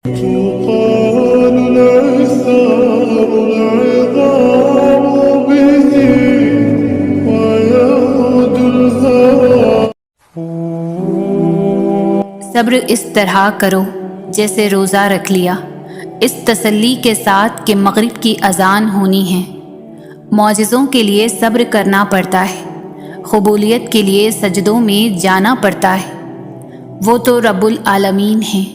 تقال العصار العظام به ويعود الهوى. صبر اس طرح کرو جیسے روزہ رکھ لیا، اس تسلی کے ساتھ کہ مغرب کی اذان ہونی ہے۔ معجزوں کے لیے صبر کرنا پڑتا ہے، قبولیت کے لیے سجدوں میں جانا پڑتا ہے۔ وہ تو رب العالمین ہیں،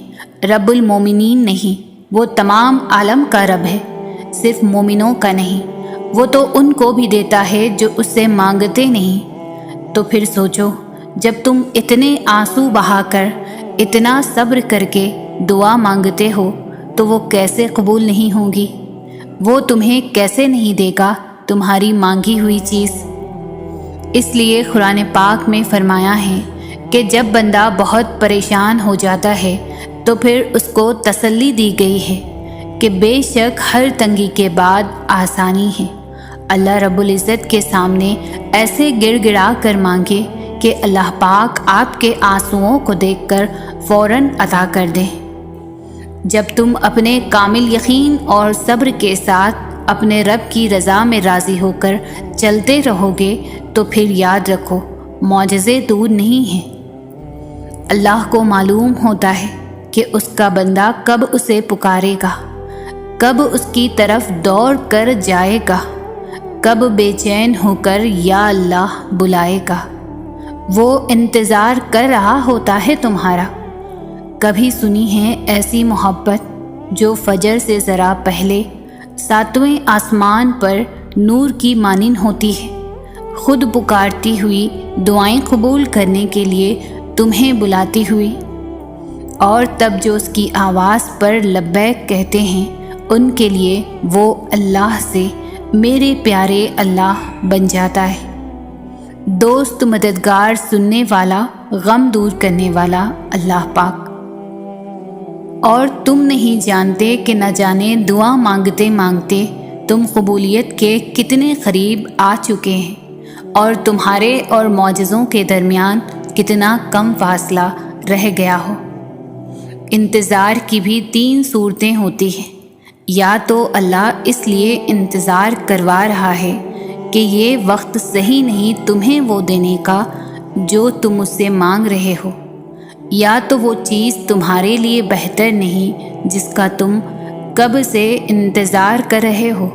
رب المومنین نہیں۔ وہ تمام عالم کا رب ہے، صرف مومنوں کا نہیں۔ وہ تو ان کو بھی دیتا ہے جو اس سے مانگتے نہیں۔ تو پھر سوچو، جب تم اتنے آنسو بہا کر، اتنا صبر کر کے دعا مانگتے ہو تو وہ کیسے قبول نہیں ہوگی؟ وہ تمہیں کیسے نہیں دے گا تمہاری مانگی ہوئی چیز؟ اس لیے قرآن پاک میں فرمایا ہے کہ جب بندہ بہت پریشان ہو جاتا ہے تو پھر اس کو تسلی دی گئی ہے کہ بے شک ہر تنگی کے بعد آسانی ہے۔ اللہ رب العزت کے سامنے ایسے گڑ گڑا کر مانگے کہ اللہ پاک آپ کے آنسوؤں کو دیکھ کر فوراً عطا کر دے۔ جب تم اپنے کامل یقین اور صبر کے ساتھ اپنے رب کی رضا میں راضی ہو کر چلتے رہو گے تو پھر یاد رکھو، معجزے دور نہیں ہیں۔ اللہ کو معلوم ہوتا ہے کہ اس کا بندہ کب اسے پکارے گا، کب اس کی طرف دوڑ کر جائے گا، کب بے چین ہو کر یا اللہ بلائے گا۔ وہ انتظار کر رہا ہوتا ہے تمہارا۔ کبھی سنی ہے ایسی محبت جو فجر سے ذرا پہلے 7ویں آسمان پر نور کی مانند ہوتی ہے، خود پکارتی ہوئی، دعائیں قبول کرنے کے لیے تمہیں بلاتی ہوئی، اور تب جو اس کی آواز پر لبیک کہتے ہیں ان کے لیے وہ اللہ سے میرے پیارے اللہ بن جاتا ہے۔ دوست، مددگار، سننے والا، غم دور کرنے والا اللہ پاک۔ اور تم نہیں جانتے کہ نہ جانے دعا مانگتے مانگتے تم قبولیت کے کتنے قریب آ چکے ہیں، اور تمہارے اور معجزوں کے درمیان کتنا کم فاصلہ رہ گیا ہو۔ انتظار کی بھی 3 صورتیں ہوتی ہیں۔ یا تو اللہ اس لیے انتظار کروا رہا ہے کہ یہ وقت صحیح نہیں تمہیں وہ دینے کا جو تم اس سے مانگ رہے ہو، یا تو وہ چیز تمہارے لیے بہتر نہیں جس کا تم کب سے انتظار کر رہے ہو،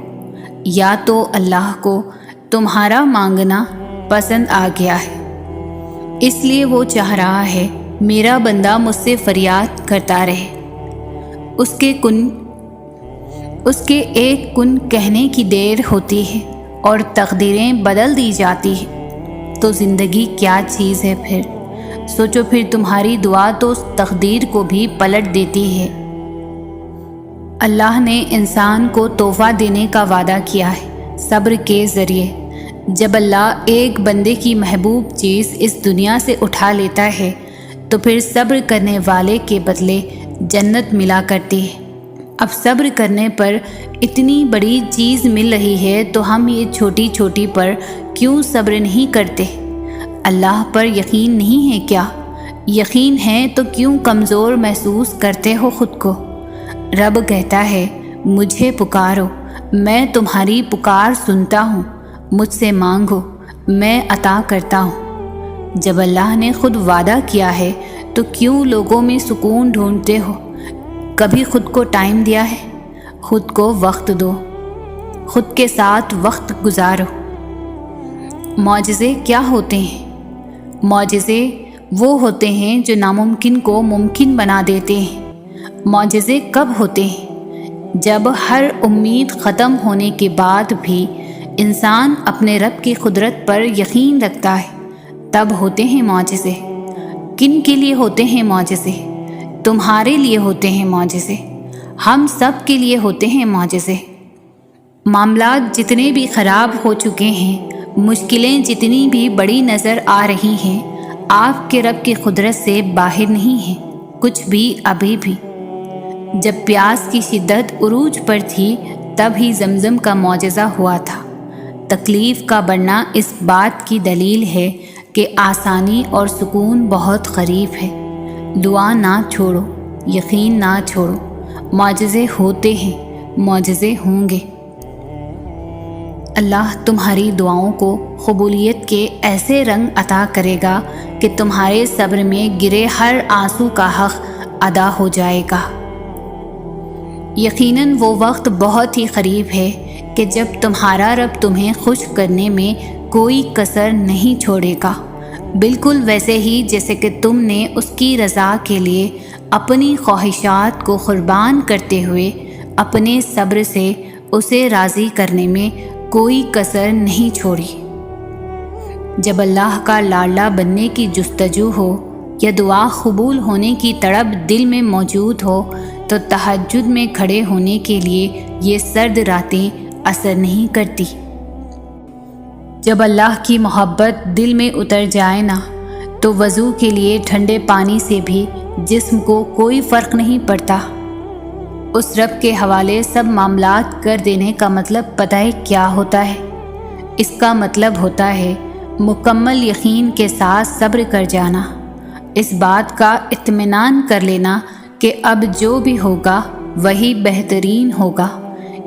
یا تو اللہ کو تمہارا مانگنا پسند آ گیا ہے، اس لیے وہ چاہ رہا ہے میرا بندہ مجھ سے فریاد کرتا رہے۔ اس کے ایک کن کہنے کی دیر ہوتی ہے اور تقدیریں بدل دی جاتی ہیں، تو زندگی کیا چیز ہے پھر؟ سوچو، پھر تمہاری دعا تو اس تقدیر کو بھی پلٹ دیتی ہے۔ اللہ نے انسان کو تحفہ دینے کا وعدہ کیا ہے صبر کے ذریعے۔ جب اللہ ایک بندے کی محبوب چیز اس دنیا سے اٹھا لیتا ہے تو پھر صبر کرنے والے کے بدلے جنت ملا کرتی ہے۔ اب صبر کرنے پر اتنی بڑی چیز مل رہی ہے تو ہم یہ چھوٹی چھوٹی پر کیوں صبر نہیں کرتے؟ اللہ پر یقین نہیں ہے کیا؟ یقین ہے تو کیوں کمزور محسوس کرتے ہو خود کو؟ رب کہتا ہے مجھے پکارو، میں تمہاری پکار سنتا ہوں، مجھ سے مانگو، میں عطا کرتا ہوں۔ جب اللہ نے خود وعدہ کیا ہے تو کیوں لوگوں میں سکون ڈھونڈتے ہو؟ کبھی خود کو ٹائم دیا ہے؟ خود کو وقت دو، خود کے ساتھ وقت گزارو۔ معجزے کیا ہوتے ہیں؟ معجزے وہ ہوتے ہیں جو ناممکن کو ممکن بنا دیتے ہیں۔ معجزے کب ہوتے ہیں؟ جب ہر امید ختم ہونے کے بعد بھی انسان اپنے رب کی قدرت پر یقین رکھتا ہے، تب ہوتے ہیں معجزے۔ کن کے لیے ہوتے ہیں معجزے؟ تمہارے لیے ہوتے ہیں معجزے، ہم سب کے لیے ہوتے ہیں معجزے۔ معاملات جتنے بھی خراب ہو چکے ہیں، مشکلیں جتنی بھی بڑی نظر آ رہی ہیں، آپ کے رب کی قدرت سے باہر نہیں ہیں کچھ بھی ابھی بھی۔ جب پیاس کی شدت عروج پر تھی تب ہی زمزم کا معجزہ ہوا تھا۔ تکلیف کا بڑھنا اس بات کی دلیل ہے کہ آسانی اور سکون بہت قریب ہے۔ دعا نہ چھوڑو، یقین نہ چھوڑو، معجزے ہوتے ہیں، معجزے ہوں گے۔ اللہ تمہاری دعاؤں کو قبولیت کے ایسے رنگ عطا کرے گا کہ تمہارے صبر میں گرے ہر آنسو کا حق ادا ہو جائے گا۔ یقیناً وہ وقت بہت ہی قریب ہے کہ جب تمہارا رب تمہیں خوش کرنے میں کوئی کسر نہیں چھوڑے گا، بالکل ویسے ہی جیسے کہ تم نے اس کی رضا کے لیے اپنی خواہشات کو قربان کرتے ہوئے اپنے صبر سے اسے راضی کرنے میں کوئی کسر نہیں چھوڑی۔ جب اللہ کا لاڈلا بننے کی جستجو ہو یا دعا قبول ہونے کی تڑپ دل میں موجود ہو تو تہجد میں کھڑے ہونے کے لیے یہ سرد راتیں اثر نہیں کرتی۔ جب اللہ کی محبت دل میں اتر جائے نا تو وضو کے لیے ٹھنڈے پانی سے بھی جسم کو کوئی فرق نہیں پڑتا۔ اس رب کے حوالے سب معاملات کر دینے کا مطلب پتہ ہے کیا ہوتا ہے؟ اس کا مطلب ہوتا ہے مکمل یقین کے ساتھ صبر کر جانا، اس بات کا اطمینان کر لینا کہ اب جو بھی ہوگا وہی بہترین ہوگا،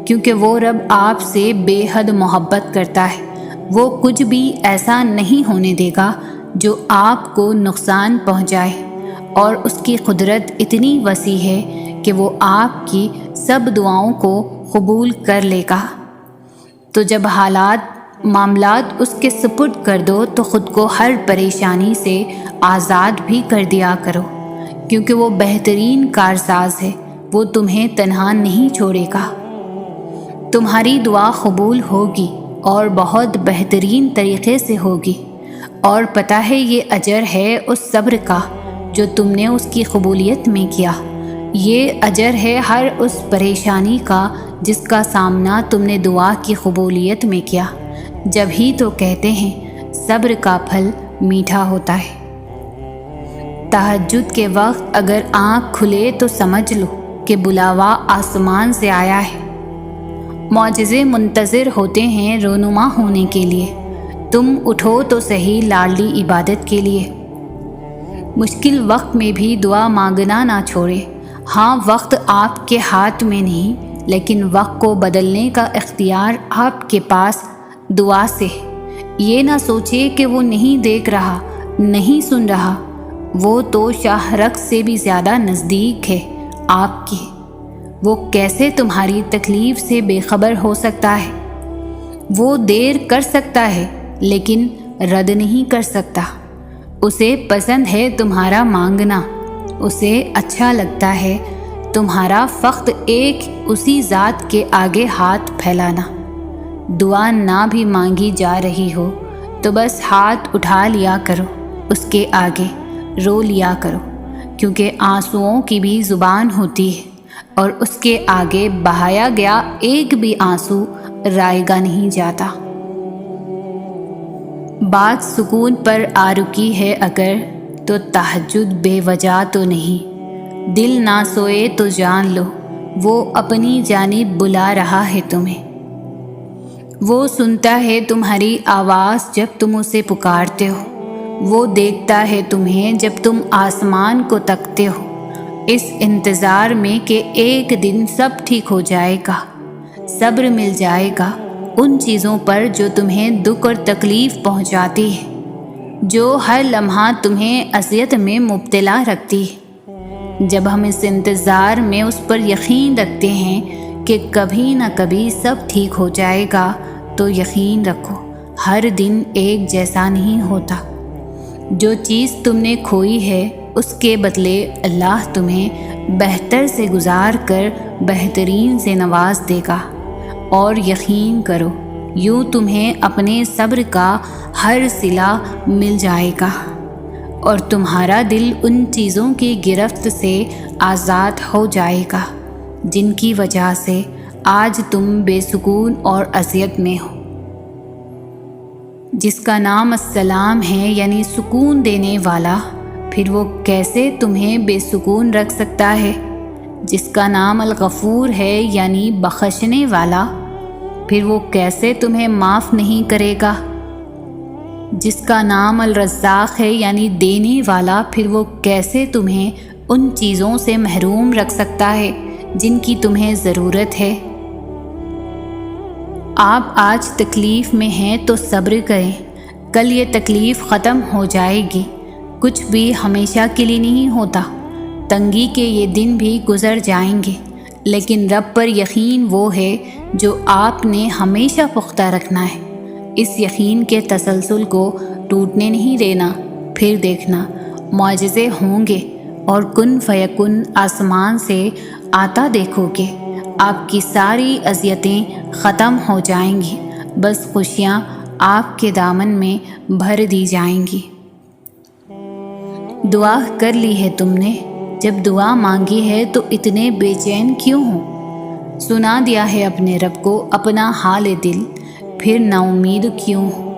کیونکہ وہ رب آپ سے بے حد محبت کرتا ہے۔ وہ کچھ بھی ایسا نہیں ہونے دے گا جو آپ کو نقصان پہنچائے، اور اس کی قدرت اتنی وسیع ہے کہ وہ آپ کی سب دعاؤں کو قبول کر لے گا۔ تو جب معاملات اس کے سپرد کر دو تو خود کو ہر پریشانی سے آزاد بھی کر دیا کرو، کیونکہ وہ بہترین کارساز ہے، وہ تمہیں تنہا نہیں چھوڑے گا۔ تمہاری دعا قبول ہوگی اور بہت بہترین طریقے سے ہوگی، اور پتہ ہے یہ اجر ہے اس صبر کا جو تم نے اس کی قبولیت میں کیا۔ یہ اجر ہے ہر اس پریشانی کا جس کا سامنا تم نے دعا کی قبولیت میں کیا۔ جب ہی تو کہتے ہیں صبر کا پھل میٹھا ہوتا ہے۔ تہجد کے وقت اگر آنکھ کھلے تو سمجھ لو کہ بلاوا آسمان سے آیا ہے۔ معجزے منتظر ہوتے ہیں رونما ہونے کے لیے۔ تم اٹھو تو صحیح لاڈلی عبادت کے لیے۔ مشکل وقت میں بھی دعا مانگنا نہ چھوڑے۔ ہاں، وقت آپ کے ہاتھ میں نہیں، لیکن وقت کو بدلنے کا اختیار آپ کے پاس دعا سے۔ یہ نہ سوچے کہ وہ نہیں دیکھ رہا، نہیں سن رہا، وہ تو شاہ رخ سے بھی زیادہ نزدیک ہے آپ کے۔ وہ کیسے تمہاری تکلیف سے بے خبر ہو سکتا ہے؟ وہ دیر کر سکتا ہے لیکن رد نہیں کر سکتا۔ اسے پسند ہے تمہارا مانگنا، اسے اچھا لگتا ہے تمہارا فقط ایک اسی ذات کے آگے ہاتھ پھیلانا۔ دعا نہ بھی مانگی جا رہی ہو تو بس ہاتھ اٹھا لیا کرو، اس کے آگے رو لیا کرو، کیونکہ آنسوؤں کی بھی زبان ہوتی ہے، اور اس کے آگے بہایا گیا ایک بھی آنسو رائے گا نہیں جاتا۔ بات سکون پر آ رکی ہے اگر تو تہجد بے وجہ تو نہیں۔ دل نہ سوئے تو جان لو وہ اپنی جانب بلا رہا ہے تمہیں۔ وہ سنتا ہے تمہاری آواز جب تم اسے پکارتے ہو، وہ دیکھتا ہے تمہیں جب تم آسمان کو تکتے ہو، اس انتظار میں کہ ایک دن سب ٹھیک ہو جائے گا۔ صبر مل جائے گا ان چیزوں پر جو تمہیں دکھ اور تکلیف پہنچاتی ہے، جو ہر لمحہ تمہیں اذیت میں مبتلا رکھتی ہے۔ جب ہم اس انتظار میں اس پر یقین رکھتے ہیں کہ کبھی نہ کبھی سب ٹھیک ہو جائے گا تو یقین رکھو ہر دن ایک جیسا نہیں ہوتا۔ جو چیز تم نے کھوئی ہے اس کے بدلے اللہ تمہیں بہتر سے گزار کر بہترین سے نواز دے گا، اور یقین کرو یوں تمہیں اپنے صبر کا ہر صلہ مل جائے گا، اور تمہارا دل ان چیزوں کی گرفت سے آزاد ہو جائے گا جن کی وجہ سے آج تم بے سکون اور اذیت میں ہو۔ جس کا نام السلام ہے یعنی سکون دینے والا، پھر وہ کیسے تمہیں بے سکون رکھ سکتا ہے؟ جس کا نام الغفور ہے یعنی بخشنے والا، پھر وہ کیسے تمہیں معاف نہیں کرے گا؟ جس کا نام الرزاق ہے یعنی دینے والا، پھر وہ کیسے تمہیں ان چیزوں سے محروم رکھ سکتا ہے جن کی تمہیں ضرورت ہے۔ آپ آج تکلیف میں ہیں تو صبر کریں، کل یہ تکلیف ختم ہو جائے گی۔ کچھ بھی ہمیشہ کے لیے نہیں ہوتا، تنگی کے یہ دن بھی گزر جائیں گے، لیکن رب پر یقین وہ ہے جو آپ نے ہمیشہ پختہ رکھنا ہے۔ اس یقین کے تسلسل کو ٹوٹنے نہیں دینا، پھر دیکھنا معجزے ہوں گے اور کن فیکن آسمان سے آتا دیکھو گے۔ آپ کی ساری اذیتیں ختم ہو جائیں گی، بس خوشیاں آپ کے دامن میں بھر دی جائیں گی۔ دعا کر لی ہے تم نے، جب دعا مانگی ہے تو اتنے بے چین کیوں ہو؟ سنا دیا ہے اپنے رب کو اپنا حال دل، پھر نا امید کیوں ہو؟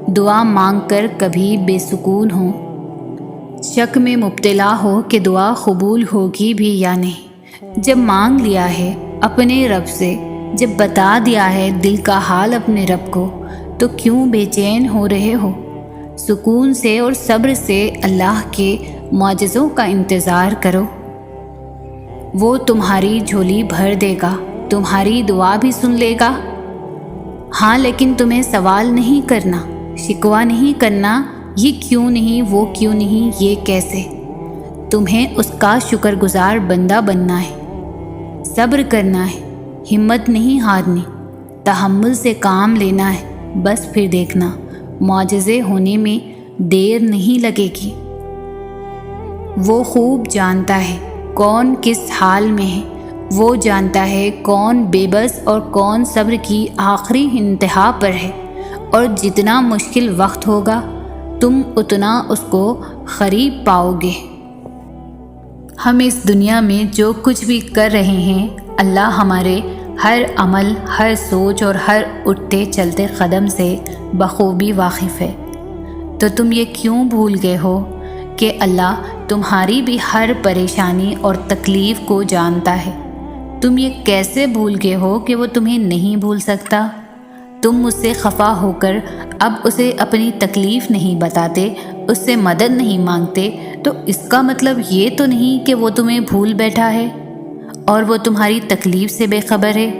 دعا مانگ کر کبھی بے سکون ہو، شک میں مبتلا ہو کہ دعا قبول ہوگی بھی یا نہیں۔ جب مانگ لیا ہے اپنے رب سے، جب بتا دیا ہے دل کا حال اپنے رب کو، تو کیوں بے چین ہو رہے ہو؟ سکون سے اور صبر سے اللہ کے معجزوں کا انتظار کرو۔ وہ تمہاری جھولی بھر دے گا، تمہاری دعا بھی سن لے گا۔ ہاں، لیکن تمہیں سوال نہیں کرنا، شکوہ نہیں کرنا، یہ کیوں نہیں، وہ کیوں نہیں، یہ کیسے۔ تمہیں اس کا شکر گزار بندہ بننا ہے، صبر کرنا ہے، ہمت نہیں ہارنی، تحمل سے کام لینا ہے، بس پھر دیکھنا معجزے ہونے میں دیر نہیں لگے گی۔ وہ خوب جانتا ہے کون کس حال میں ہے، وہ جانتا ہے کون بے بس اور کون صبر کی آخری انتہا پر ہے، اور جتنا مشکل وقت ہوگا تم اتنا اس کو قریب پاؤ گے۔ ہم اس دنیا میں جو کچھ بھی کر رہے ہیں، اللہ ہمارے ہر عمل، ہر سوچ اور ہر اٹھتے چلتے قدم سے بخوبی واقف ہے۔ تو تم یہ کیوں بھول گئے ہو کہ اللہ تمہاری بھی ہر پریشانی اور تکلیف کو جانتا ہے؟ تم یہ کیسے بھول گئے ہو کہ وہ تمہیں نہیں بھول سکتا؟ تم مجھ سے خفا ہو کر اب اسے اپنی تکلیف نہیں بتاتے، اس سے مدد نہیں مانگتے، تو اس کا مطلب یہ تو نہیں کہ وہ تمہیں بھول بیٹھا ہے اور وہ تمہاری تکلیف سے بے خبر ہے۔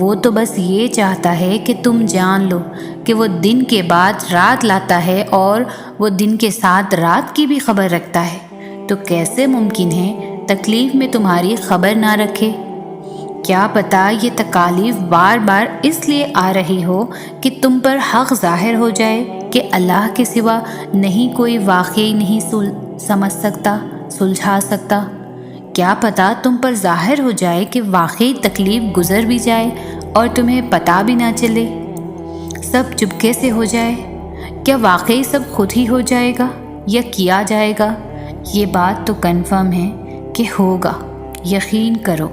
وہ تو بس یہ چاہتا ہے کہ تم جان لو کہ وہ دن کے بعد رات لاتا ہے اور وہ دن کے ساتھ رات کی بھی خبر رکھتا ہے۔ تو کیسے ممکن ہے تکلیف میں تمہاری خبر نہ رکھے؟ کیا پتہ یہ تکالیف بار بار اس لیے آ رہی ہو کہ تم پر حق ظاہر ہو جائے کہ اللہ کے سوا نہیں کوئی واقعی نہیں سمجھ سکتا، سلجھا سکتا۔ کیا پتہ تم پر ظاہر ہو جائے کہ واقعی تکلیف گزر بھی جائے اور تمہیں پتہ بھی نہ چلے، سب چپکے سے ہو جائے۔ کیا واقعی سب خود ہی ہو جائے گا یا کیا جائے گا؟ یہ بات تو کنفرم ہے کہ ہوگا، یقین کرو۔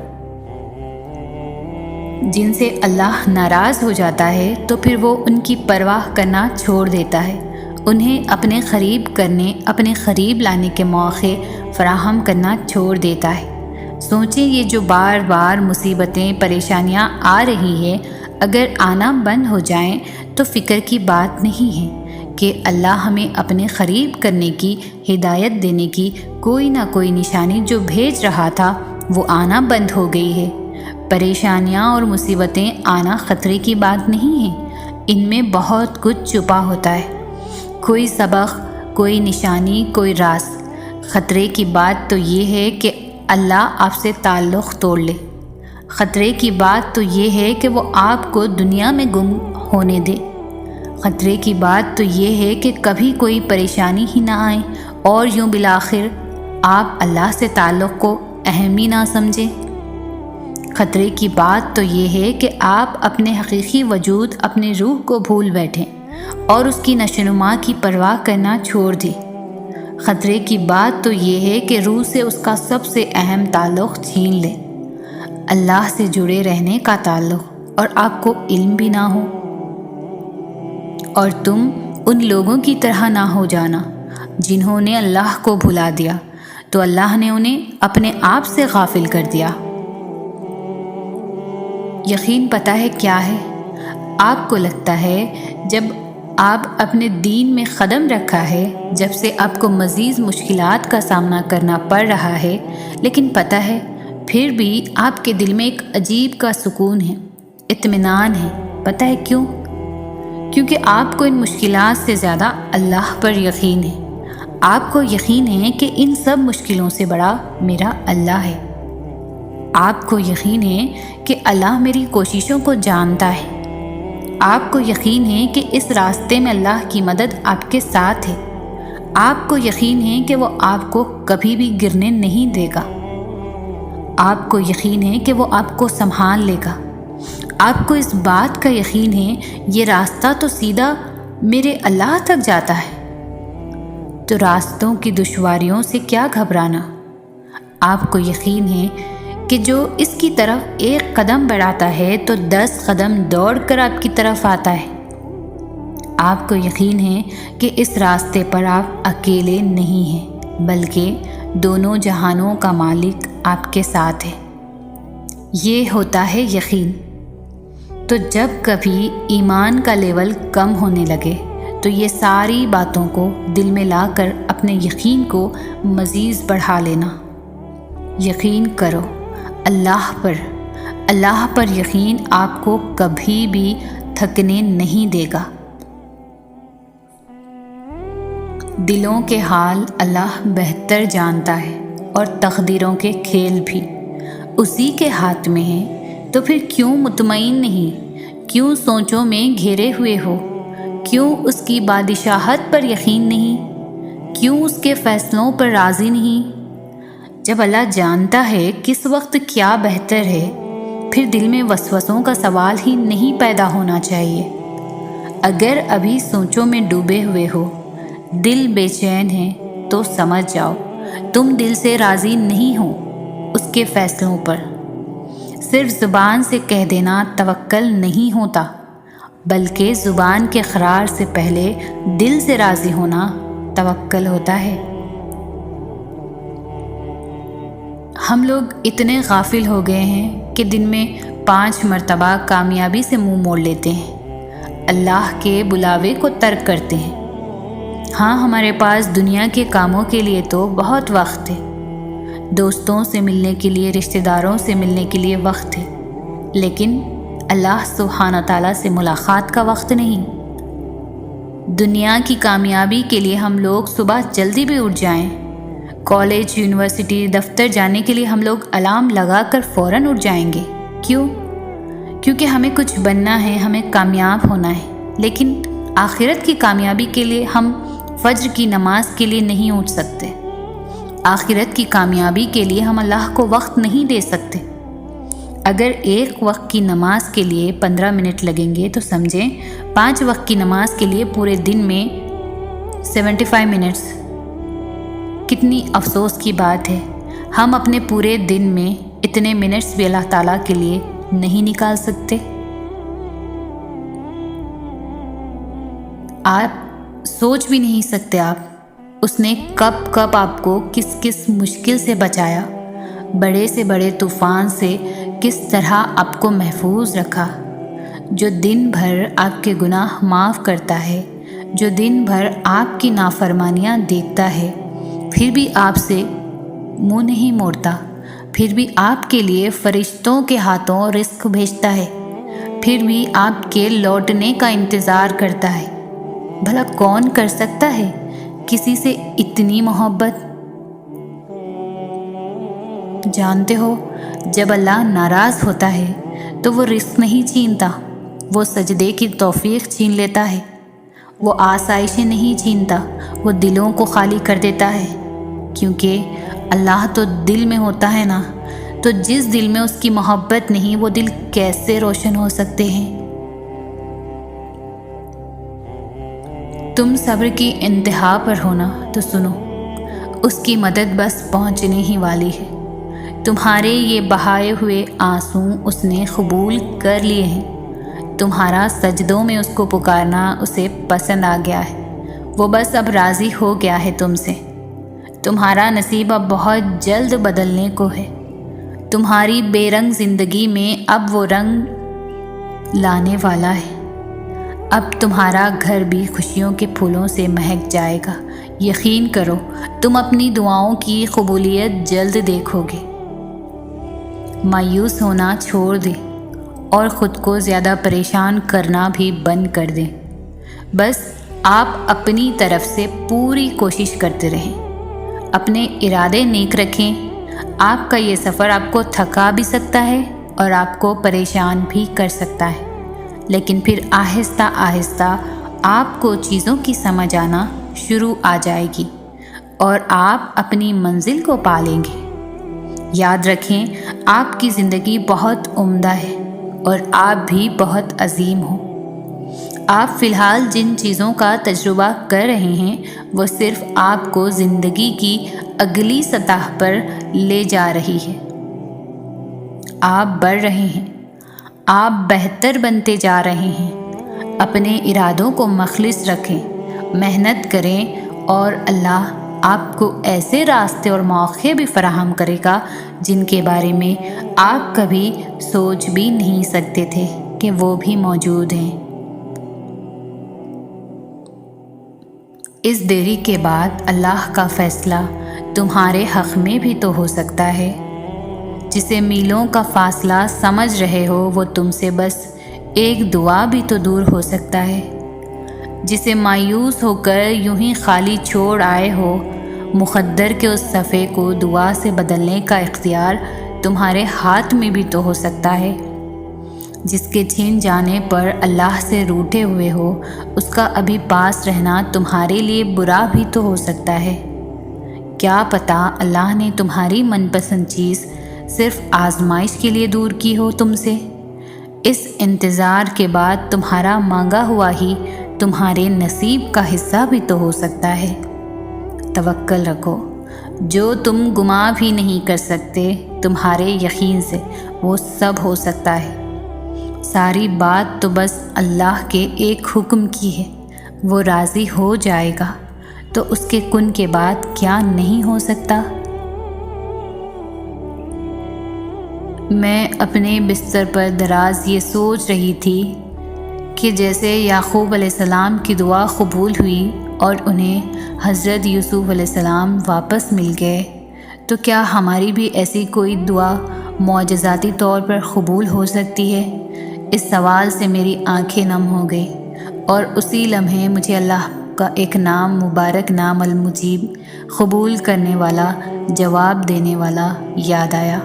جن سے اللہ ناراض ہو جاتا ہے تو پھر وہ ان کی پرواہ کرنا چھوڑ دیتا ہے، انہیں اپنے قریب کرنے، اپنے قریب لانے کے موقع فراہم کرنا چھوڑ دیتا ہے۔ سوچیں، یہ جو بار بار مصیبتیں، پریشانیاں آ رہی ہیں، اگر آنا بند ہو جائیں تو فکر کی بات نہیں ہے کہ اللہ ہمیں اپنے قریب کرنے کی، ہدایت دینے کی کوئی نہ کوئی نشانی جو بھیج رہا تھا وہ آنا بند ہو گئی ہے۔ پریشانیاں اور مصیبتیں آنا خطرے کی بات نہیں ہے، ان میں بہت کچھ چھپا ہوتا ہے، کوئی سبق، کوئی نشانی، کوئی راز۔ خطرے کی بات تو یہ ہے کہ اللہ آپ سے تعلق توڑ لے، خطرے کی بات تو یہ ہے کہ وہ آپ کو دنیا میں گم ہونے دے، خطرے کی بات تو یہ ہے کہ کبھی کوئی پریشانی ہی نہ آئے اور یوں بالآخر آپ اللہ سے تعلق کو اہم ہی نہ سمجھیں۔ خطرے کی بات تو یہ ہے کہ آپ اپنے حقیقی وجود، اپنے روح کو بھول بیٹھیں اور اس کی نشوونما کی پرواہ کرنا چھوڑ دیں۔ خطرے کی بات تو یہ ہے کہ روح سے اس کا سب سے اہم تعلق چھین لیں، اللہ سے جڑے رہنے کا تعلق، اور آپ کو علم بھی نہ ہو، اور تم ان لوگوں کی طرح نہ ہو جانا جنہوں نے اللہ کو بھلا دیا تو اللہ نے انہیں اپنے آپ سے غافل کر دیا۔ یقین پتہ ہے کیا ہے؟ آپ کو لگتا ہے جب آپ اپنے دین میں قدم رکھا ہے، جب سے آپ کو مزید مشکلات کا سامنا کرنا پڑ رہا ہے، لیکن پتہ ہے پھر بھی آپ کے دل میں ایک عجیب کا سکون ہے، اطمینان ہے۔ پتہ ہے کیوں؟ کیونکہ آپ کو ان مشکلات سے زیادہ اللہ پر یقین ہے۔ آپ کو یقین ہے کہ ان سب مشکلوں سے بڑا میرا اللہ ہے۔ آپ کو یقین ہے کہ اللہ میری کوششوں کو جانتا ہے۔ آپ کو یقین ہے کہ اس راستے میں اللہ کی مدد آپ کے ساتھ ہے۔ آپ کو یقین ہے کہ وہ آپ کو کبھی بھی گرنے نہیں دے گا۔ آپ کو یقین ہے کہ وہ آپ کو سنبھال لے گا۔ آپ کو اس بات کا یقین ہے یہ راستہ تو سیدھا میرے اللہ تک جاتا ہے، تو راستوں کی دشواریوں سے کیا گھبرانا۔ آپ کو یقین ہے کہ جو اس کی طرف ایک قدم بڑھاتا ہے تو 10 قدم دوڑ کر آپ کی طرف آتا ہے۔ آپ کو یقین ہے کہ اس راستے پر آپ اکیلے نہیں ہیں، بلکہ دونوں جہانوں کا مالک آپ کے ساتھ ہے۔ یہ ہوتا ہے یقین۔ تو جب کبھی ایمان کا لیول کم ہونے لگے تو یہ ساری باتوں کو دل میں لا کر اپنے یقین کو مزید بڑھا لینا۔ یقین کرو اللہ پر۔ اللہ پر یقین آپ کو کبھی بھی تھکنے نہیں دے گا۔ دلوں کے حال اللہ بہتر جانتا ہے، اور تقدیروں کے کھیل بھی اسی کے ہاتھ میں ہیں۔ تو پھر کیوں مطمئن نہیں؟ کیوں سوچوں میں گھیرے ہوئے ہو؟ کیوں اس کی بادشاہت پر یقین نہیں؟ کیوں اس کے فیصلوں پر راضی نہیں؟ جب اللہ جانتا ہے کس وقت کیا بہتر ہے، پھر دل میں وسوسوں کا سوال ہی نہیں پیدا ہونا چاہیے۔ اگر ابھی سوچوں میں ڈوبے ہوئے ہو، دل بے چین ہے، تو سمجھ جاؤ تم دل سے راضی نہیں ہو اس کے فیصلوں پر۔ صرف زبان سے کہہ دینا توکل نہیں ہوتا، بلکہ زبان کے اقرار سے پہلے دل سے راضی ہونا توکل ہوتا ہے۔ ہم لوگ اتنے غافل ہو گئے ہیں کہ دن میں 5 مرتبہ کامیابی سے منہ موڑ لیتے ہیں، اللہ کے بلاوے کو ترک کرتے ہیں۔ ہاں، ہمارے پاس دنیا کے کاموں کے لیے تو بہت وقت ہے، دوستوں سے ملنے کے لیے، رشتہ داروں سے ملنے کے لیے وقت ہے، لیکن اللہ سبحانہ تعالیٰ سے ملاقات کا وقت نہیں۔ دنیا کی کامیابی کے لیے ہم لوگ صبح جلدی بھی اٹھ جائیں، کالج، یونیورسٹی، دفتر جانے کے لیے ہم لوگ الارم لگا کر فوراً اٹھ جائیں گے۔ کیوں؟ کیونکہ ہمیں کچھ بننا ہے، ہمیں کامیاب ہونا ہے۔ لیکن آخرت کی کامیابی کے لیے ہم فجر کی نماز کے لیے نہیں اٹھ سکتے۔ آخرت کی کامیابی کے لیے ہم اللہ کو وقت نہیں دے سکتے۔ اگر ایک وقت کی نماز کے لیے 15 منٹ لگیں گے تو سمجھیں 5 وقت کی نماز کے لیے پورے دن میں 75 منٹس۔ کتنی افسوس کی بات ہے، ہم اپنے پورے دن میں اتنے منٹس بھی اللہ تعالیٰ کے لیے نہیں نکال سکتے۔ آپ سوچ بھی نہیں سکتے اس نے کب کب آپ کو کس کس مشکل سے بچایا، بڑے سے بڑے طوفان سے کس طرح آپ کو محفوظ رکھا، جو دن بھر آپ کے گناہ معاف کرتا ہے، جو دن بھر آپ کی نافرمانیاں دیکھتا ہے، پھر بھی آپ سے منہ نہیں موڑتا، پھر بھی آپ کے لیے فرشتوں کے ہاتھوں رزق بھیجتا ہے، پھر بھی آپ کے لوٹنے کا انتظار کرتا ہے۔ بھلا کون کر سکتا ہے کسی سے اتنی محبت؟ جانتے ہو، جب اللہ ناراض ہوتا ہے تو وہ رزق نہیں چھینتا، وہ سجدے کی توفیق چھین لیتا ہے، وہ آسائشیں نہیں چھینتا، وہ دلوں کو خالی کر دیتا ہے۔ کیونکہ اللہ تو دل میں ہوتا ہے نا، تو جس دل میں اس کی محبت نہیں، وہ دل کیسے روشن ہو سکتے ہیں؟ تم صبر کی انتہا پر ہونا تو سنو، اس کی مدد بس پہنچنے ہی والی ہے۔ تمہارے یہ بہائے ہوئے آنسو اس نے قبول کر لیے ہیں، تمہارا سجدوں میں اس کو پکارنا اسے پسند آ گیا ہے، وہ بس اب راضی ہو گیا ہے تم سے۔ تمہارا نصیب اب بہت جلد بدلنے کو ہے، تمہاری بے رنگ زندگی میں اب وہ رنگ لانے والا ہے۔ اب تمہارا گھر بھی خوشیوں کے پھولوں سے مہک جائے گا۔ یقین کرو، تم اپنی دعاؤں کی قبولیت جلد دیکھو گے۔ مایوس ہونا چھوڑ دیں اور خود کو زیادہ پریشان کرنا بھی بند کر دیں۔ بس آپ اپنی طرف سے پوری کوشش کرتے رہیں، اپنے ارادے نیک رکھیں۔ آپ کا یہ سفر آپ کو تھکا بھی سکتا ہے اور آپ کو پریشان بھی کر سکتا ہے، لیکن پھر آہستہ آہستہ آپ کو چیزوں کی سمجھ آنا شروع آ جائے گی اور آپ اپنی منزل کو پا لیں گے۔ یاد رکھیں، آپ کی زندگی بہت عمدہ ہے اور آپ بھی بہت عظیم ہو۔ آپ فی الحال جن چیزوں کا تجربہ کر رہے ہیں وہ صرف آپ کو زندگی کی اگلی سطح پر لے جا رہی ہے۔ آپ بڑھ رہے ہیں، آپ بہتر بنتے جا رہے ہیں۔ اپنے ارادوں کو مخلص رکھیں، محنت کریں اور اللہ آپ کو ایسے راستے اور موقع بھی فراہم کرے گا جن کے بارے میں آپ کبھی سوچ بھی نہیں سکتے تھے کہ وہ بھی موجود ہیں۔ اس دیری کے بعد اللہ کا فیصلہ تمہارے حق میں بھی تو ہو سکتا ہے۔ جسے میلوں کا فاصلہ سمجھ رہے ہو وہ تم سے بس ایک دعا بھی تو دور ہو سکتا ہے۔ جسے مایوس ہو کر یوں ہی خالی چھوڑ آئے ہو، مقدر کے اس صفحے کو دعا سے بدلنے کا اختیار تمہارے ہاتھ میں بھی تو ہو سکتا ہے۔ جس کے چھن جانے پر اللہ سے روٹھے ہوئے ہو، اس کا ابھی پاس رہنا تمہارے لیے برا بھی تو ہو سکتا ہے۔ کیا پتہ اللہ نے تمہاری من پسند چیز صرف آزمائش کے لیے دور کی ہو تم سے۔ اس انتظار کے بعد تمہارا مانگا ہوا ہی تمہارے نصیب کا حصہ بھی تو ہو سکتا ہے۔ توکل رکھو، جو تم گما بھی نہیں کر سکتے تمہارے یقین سے وہ سب ہو سکتا ہے۔ ساری بات تو بس اللہ کے ایک حکم کی ہے، وہ راضی ہو جائے گا تو اس کے کن کے بعد کیا نہیں ہو سکتا۔ میں اپنے بستر پر دراز یہ سوچ رہی تھی کہ جیسے یعقوب علیہ السلام کی دعا قبول ہوئی اور انہیں حضرت یوسف علیہ السلام واپس مل گئے، تو کیا ہماری بھی ایسی کوئی دعا معجزاتی طور پر قبول ہو سکتی ہے؟ اس سوال سے میری آنکھیں نم ہو گئی اور اسی لمحے مجھے اللہ کا ایک نام، مبارک نام المجیب، قبول کرنے والا، جواب دینے والا یاد آیا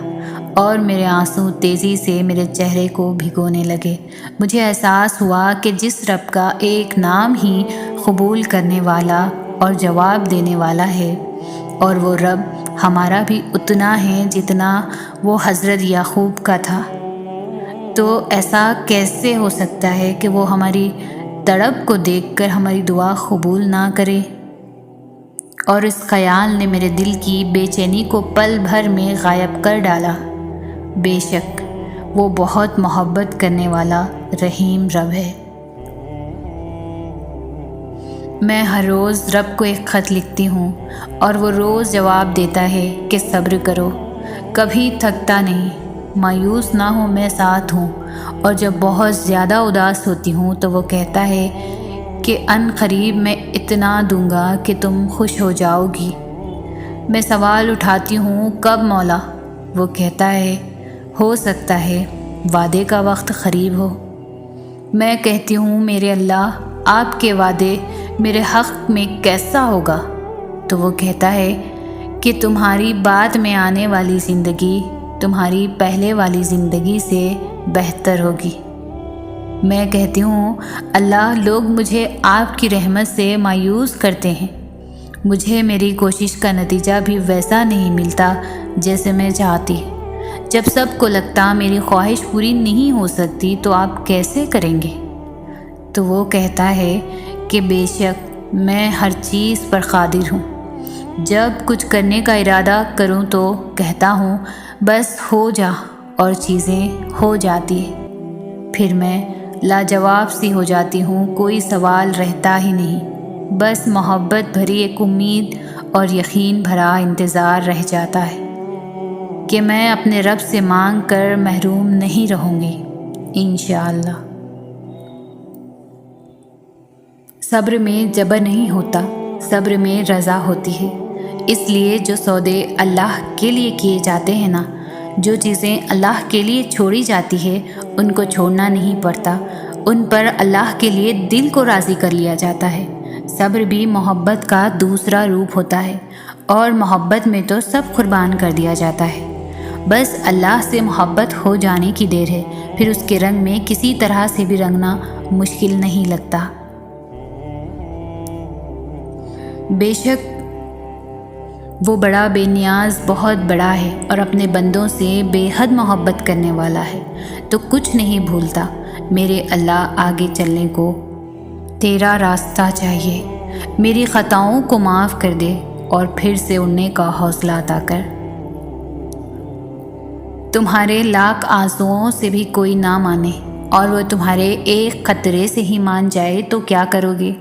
اور میرے آنسو تیزی سے میرے چہرے کو بھگونے لگے۔ مجھے احساس ہوا کہ جس رب کا ایک نام ہی قبول کرنے والا اور جواب دینے والا ہے، اور وہ رب ہمارا بھی اتنا ہے جتنا وہ حضرت یعقوب کا تھا، تو ایسا کیسے ہو سکتا ہے کہ وہ ہماری تڑپ کو دیکھ کر ہماری دعا قبول نہ کرے؟ اور اس خیال نے میرے دل کی بے چینی کو پل بھر میں غائب کر ڈالا۔ بے شک وہ بہت محبت کرنے والا رحیم رب ہے۔ میں ہر روز رب کو ایک خط لکھتی ہوں اور وہ روز جواب دیتا ہے کہ صبر کرو، کبھی تھکتا نہیں، مایوس نہ ہو، میں ساتھ ہوں۔ اور جب بہت زیادہ اداس ہوتی ہوں تو وہ کہتا ہے کہ ان قریب میں اتنا دوں گا کہ تم خوش ہو جاؤ گی۔ میں سوال اٹھاتی ہوں، کب مولا؟ وہ کہتا ہے ہو سکتا ہے وعدے کا وقت قریب ہو۔ میں کہتی ہوں میرے اللہ، آپ کے وعدے میرے حق میں کیسا ہوگا؟ تو وہ کہتا ہے کہ تمہاری بعد میں آنے والی زندگی تمہاری پہلے والی زندگی سے بہتر ہوگی۔ میں کہتی ہوں اللہ، لوگ مجھے آپ کی رحمت سے مایوس کرتے ہیں، مجھے میری کوشش کا نتیجہ بھی ویسا نہیں ملتا جیسے میں چاہتی۔ جب سب کو لگتا میری خواہش پوری نہیں ہو سکتی تو آپ کیسے کریں گے؟ تو وہ کہتا ہے کہ بے شک میں ہر چیز پر قادر ہوں۔ جب کچھ کرنے کا ارادہ کروں تو کہتا ہوں بس ہو جا، اور چیزیں ہو جاتی ہیں۔ پھر میں لاجواب سی ہو جاتی ہوں، کوئی سوال رہتا ہی نہیں، بس محبت بھری ایک امید اور یقین بھرا انتظار رہ جاتا ہے کہ میں اپنے رب سے مانگ کر محروم نہیں رہوں گی انشاءاللہ۔ صبر میں جبر نہیں ہوتا، صبر میں رضا ہوتی ہے۔ اس لیے جو سودے اللہ کے لیے کیے جاتے ہیں نا، جو چیزیں اللہ کے لیے چھوڑی جاتی ہے ان کو چھوڑنا نہیں پڑتا، ان پر اللہ کے لیے دل کو راضی کر لیا جاتا ہے۔ صبر بھی محبت کا دوسرا روپ ہوتا ہے، اور محبت میں تو سب قربان کر دیا جاتا ہے۔ بس اللہ سے محبت ہو جانے کی دیر ہے، پھر اس کے رنگ میں کسی طرح سے بھی رنگنا مشکل نہیں لگتا۔ بے شک وہ بڑا بے نیاز بہت بڑا ہے اور اپنے بندوں سے بے حد محبت کرنے والا ہے، تو کچھ نہیں بھولتا۔ میرے اللہ آگے چلنے کو تیرا راستہ چاہیے، میری خطاؤں کو معاف کر دے اور پھر سے اڑنے کا حوصلہ عطا کر۔ تمہارے لاکھ آرزوؤں سے بھی کوئی نہ مانے اور وہ تمہارے ایک خطرے سے ہی مان جائے تو کیا کرو گے؟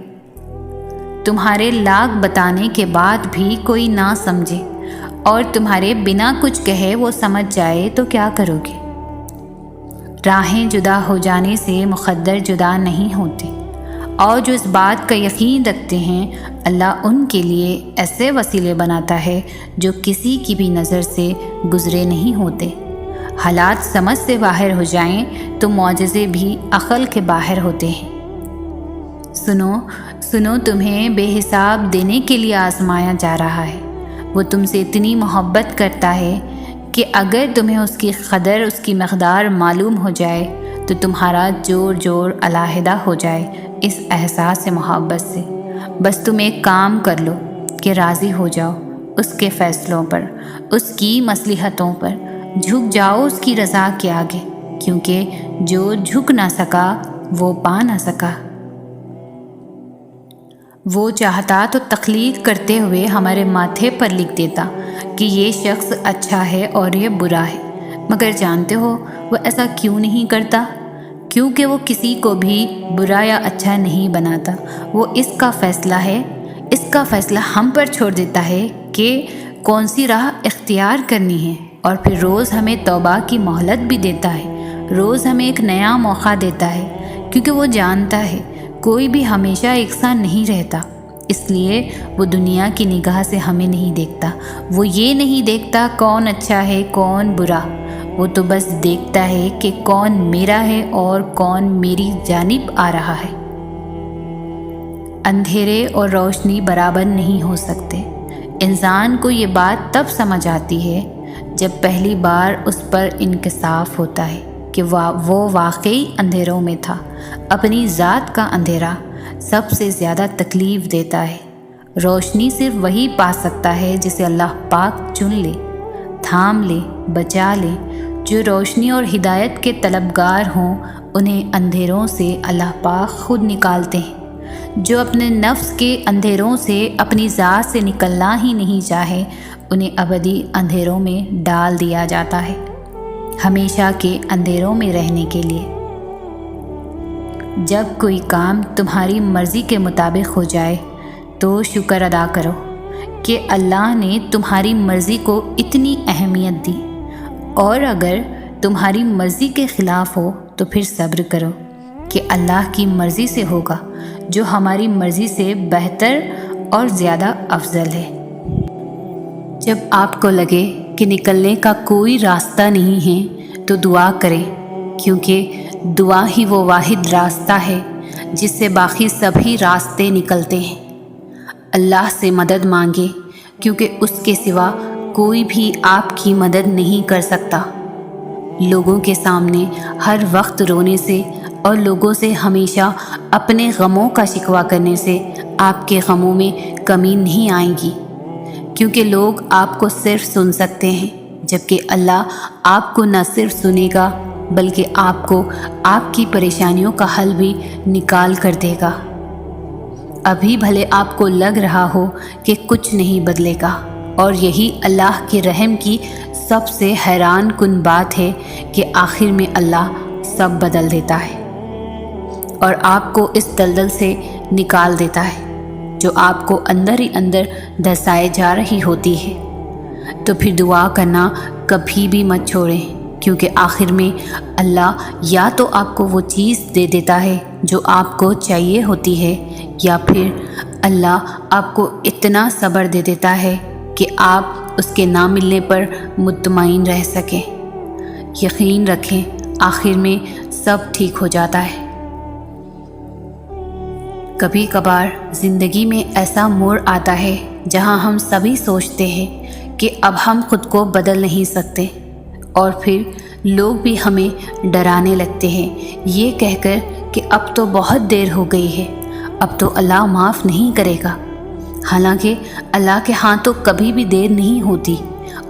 تمہارے لاکھ بتانے کے بعد بھی کوئی نہ سمجھے اور تمہارے بنا کچھ کہے وہ سمجھ جائے تو کیا کرو گے؟ راہیں جدا ہو جانے سے مقدر جدا نہیں ہوتے، اور جو اس بات کا یقین رکھتے ہیں اللہ ان کے لیے ایسے وسیلے بناتا ہے جو کسی کی بھی نظر سے گزرے نہیں ہوتے۔ حالات سمجھ سے باہر ہو جائیں تو معجزے بھی عقل کے باہر ہوتے ہیں۔ سنو تمہیں بے حساب دینے کے لیے آزمایا جا رہا ہے۔ وہ تم سے اتنی محبت کرتا ہے کہ اگر تمہیں اس کی قدر، اس کی مقدار معلوم ہو جائے تو تمہارا جوڑ علیحدہ ہو جائے اس احساس محبت سے۔ بس تم ایک کام کر لو کہ راضی ہو جاؤ اس کے فیصلوں پر، اس کی مصلحتوں پر، جھک جاؤ اس کی رضا کے آگے، کیونکہ جو جھک نہ سکا وہ پا نہ سکا۔ وہ چاہتا تو تخلیق کرتے ہوئے ہمارے ماتھے پر لکھ دیتا کہ یہ شخص اچھا ہے اور یہ برا ہے، مگر جانتے ہو وہ ایسا کیوں نہیں کرتا؟ کیونکہ وہ کسی کو بھی برا یا اچھا نہیں بناتا۔ وہ اس کا فیصلہ ہے، اس کا فیصلہ ہم پر چھوڑ دیتا ہے کہ کون سی راہ اختیار کرنی ہے، اور پھر روز ہمیں توبہ کی مہلت بھی دیتا ہے، روز ہمیں ایک نیا موقع دیتا ہے، کیونکہ وہ جانتا ہے کوئی بھی ہمیشہ یکساں نہیں رہتا۔ اس لیے وہ دنیا کی نگاہ سے ہمیں نہیں دیکھتا، وہ یہ نہیں دیکھتا کون اچھا ہے کون برا، وہ تو بس دیکھتا ہے کہ کون میرا ہے اور کون میری جانب آ رہا ہے۔ اندھیرے اور روشنی برابر نہیں ہو سکتے۔ انسان کو یہ بات تب سمجھ آتی ہے جب پہلی بار اس پر انکشاف ہوتا ہے کہ وہ واقعی اندھیروں میں تھا۔ اپنی ذات کا اندھیرا سب سے زیادہ تکلیف دیتا ہے۔ روشنی صرف وہی پا سکتا ہے جسے اللہ پاک چن لے، تھام لے، بچا لے۔ جو روشنی اور ہدایت کے طلبگار ہوں انہیں اندھیروں سے اللہ پاک خود نکالتے ہیں۔ جو اپنے نفس کے اندھیروں سے اپنی ذات سے نکلنا ہی نہیں چاہے انہیں ابدی اندھیروں میں ڈال دیا جاتا ہے، ہمیشہ کے اندھیروں میں رہنے کے لیے۔ جب کوئی کام تمہاری مرضی کے مطابق ہو جائے تو شکر ادا کرو کہ اللہ نے تمہاری مرضی کو اتنی اہمیت دی، اور اگر تمہاری مرضی کے خلاف ہو تو پھر صبر کرو کہ اللہ کی مرضی سے ہوگا جو ہماری مرضی سے بہتر اور زیادہ افضل ہے۔ جب آپ کو لگے کہ نکلنے کا کوئی راستہ نہیں ہے تو دعا کریں، کیونکہ دعا ہی وہ واحد راستہ ہے جس سے باقی سبھی راستے نکلتے ہیں۔ اللہ سے مدد مانگے، کیونکہ اس کے سوا کوئی بھی آپ کی مدد نہیں کر سکتا۔ لوگوں کے سامنے ہر وقت رونے سے اور لوگوں سے ہمیشہ اپنے غموں کا شکوہ کرنے سے آپ کے غموں میں کمی نہیں آئے گی، کیونکہ لوگ آپ کو صرف سن سکتے ہیں، جبکہ اللہ آپ کو نہ صرف سنے گا بلکہ آپ کو آپ کی پریشانیوں کا حل بھی نکال کر دے گا۔ ابھی بھلے آپ کو لگ رہا ہو کہ کچھ نہیں بدلے گا، اور یہی اللہ کے رحم کی سب سے حیران کن بات ہے کہ آخر میں اللہ سب بدل دیتا ہے اور آپ کو اس دلدل سے نکال دیتا ہے جو آپ کو اندر ہی اندر دھسائے جا رہی ہوتی ہے۔ تو پھر دعا کرنا کبھی بھی مت چھوڑیں، کیونکہ آخر میں اللہ یا تو آپ کو وہ چیز دے دیتا ہے جو آپ کو چاہیے ہوتی ہے، یا پھر اللہ آپ کو اتنا صبر دے دیتا ہے کہ آپ اس کے نہ ملنے پر مطمئن رہ سکیں۔ یقین رکھیں آخر میں سب ٹھیک ہو جاتا ہے۔ کبھی کبھار زندگی میں ایسا موڑ آتا ہے جہاں ہم سبھی سوچتے ہیں کہ اب ہم خود کو بدل نہیں سکتے، اور پھر لوگ بھی ہمیں ڈرانے لگتے ہیں یہ کہہ کر کہ اب تو بہت دیر ہو گئی ہے، اب تو اللہ معاف نہیں کرے گا۔ حالانکہ اللہ کے ہاں تو کبھی بھی دیر نہیں ہوتی،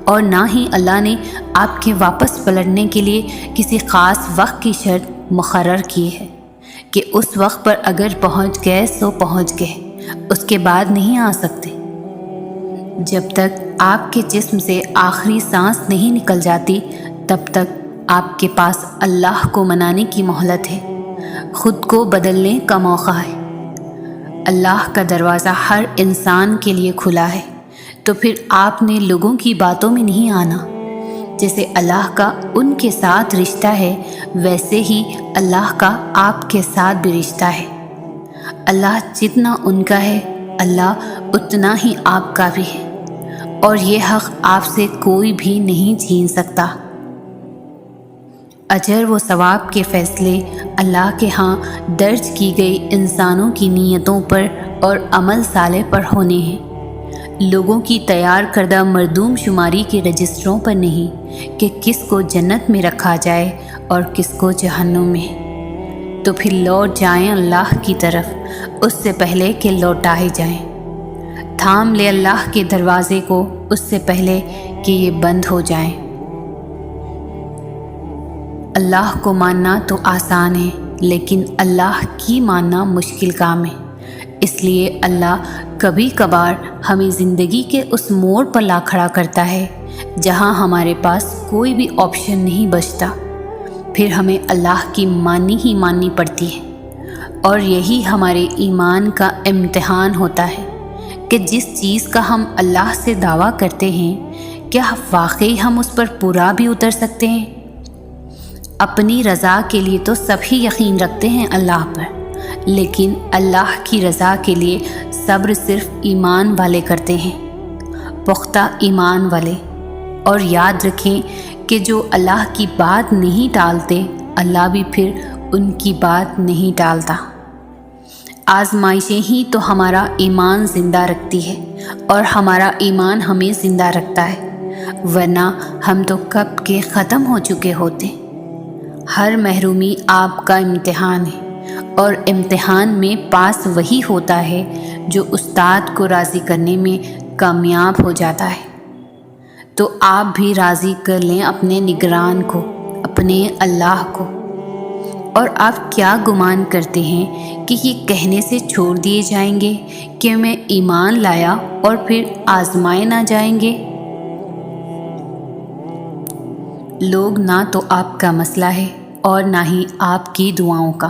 اور نہ ہی اللہ نے آپ کے واپس پلٹنے کے لیے کسی خاص وقت کی شرط مقرر کی ہے کہ اس وقت پر اگر پہنچ گئے سو پہنچ گئے، اس کے بعد نہیں آ سکتے۔ جب تک آپ کے جسم سے آخری سانس نہیں نکل جاتی تب تک آپ کے پاس اللہ کو منانے کی مہلت ہے، خود کو بدلنے کا موقع ہے۔ اللہ کا دروازہ ہر انسان کے لیے کھلا ہے، تو پھر آپ نے لوگوں کی باتوں میں نہیں آنا۔ جیسے اللہ کا ان کے ساتھ رشتہ ہے ویسے ہی اللہ کا آپ کے ساتھ بھی رشتہ ہے۔ اللہ جتنا ان کا ہے اللہ اتنا ہی آپ کا بھی ہے، اور یہ حق آپ سے کوئی بھی نہیں چھین سکتا۔ اجر و ثواب کے فیصلے اللہ کے ہاں درج کی گئی انسانوں کی نیتوں پر اور عمل صالح پر ہونے ہیں، لوگوں کی تیار کردہ مردوم شماری کے رجسٹروں پر نہیں کہ کس کو جنت میں رکھا جائے اور کس کو جہنم میں۔ تو پھر لوٹ جائیں اللہ کی طرف اس سے پہلے کہ لوٹائے جائیں۔ تھام لے اللہ کے دروازے کو اس سے پہلے کہ یہ بند ہو جائیں۔ اللہ کو ماننا تو آسان ہے، لیکن اللہ کی ماننا مشکل کام ہے۔ اس لیے اللہ کبھی کبھار ہمیں زندگی کے اس موڑ پر لا کھڑا کرتا ہے جہاں ہمارے پاس کوئی بھی آپشن نہیں بچتا، پھر ہمیں اللہ کی ماننی پڑتی ہے۔ اور یہی ہمارے ایمان کا امتحان ہوتا ہے کہ جس چیز کا ہم اللہ سے دعویٰ کرتے ہیں کیا واقعی ہم اس پر پورا بھی اتر سکتے ہیں۔ اپنی رضا کے لیے تو سبھی یقین رکھتے ہیں اللہ پر، لیکن اللہ کی رضا کے لیے صبر صرف ایمان والے کرتے ہیں، پختہ ایمان والے۔ اور یاد رکھیں کہ جو اللہ کی بات نہیں ٹالتے اللہ بھی پھر ان کی بات نہیں ٹالتا۔ آزمائشیں ہی تو ہمارا ایمان زندہ رکھتی ہے، اور ہمارا ایمان ہمیں زندہ رکھتا ہے، ورنہ ہم تو کب کے ختم ہو چکے ہوتے۔ ہر محرومی آپ کا امتحان ہے، اور امتحان میں پاس وہی ہوتا ہے جو استاد کو راضی کرنے میں کامیاب ہو جاتا ہے۔ تو آپ بھی راضی کر لیں اپنے نگران کو، اپنے اللہ کو۔ اور آپ کیا گمان کرتے ہیں کہ یہ کہنے سے چھوڑ دیے جائیں گے کہ میں ایمان لایا اور پھر آزمائے نہ جائیں گے؟ لوگ نہ تو آپ کا مسئلہ ہے اور نہ ہی آپ کی دعاؤں کا،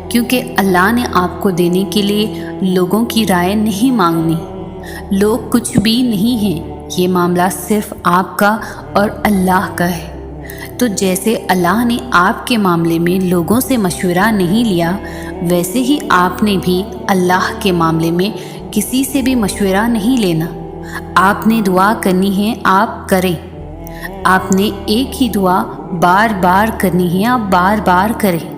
کیونکہ اللہ نے آپ کو دینے کے لیے لوگوں کی رائے نہیں مانگنی۔ لوگ کچھ بھی نہیں ہیں، یہ معاملہ صرف آپ کا اور اللہ کا ہے۔ تو جیسے اللہ نے آپ کے معاملے میں لوگوں سے مشورہ نہیں لیا، ویسے ہی آپ نے بھی اللہ کے معاملے میں کسی سے بھی مشورہ نہیں لینا۔ آپ نے دعا کرنی ہے، آپ کریں۔ آپ نے ایک ہی دعا بار بار کرنی ہے، آپ بار بار کریں۔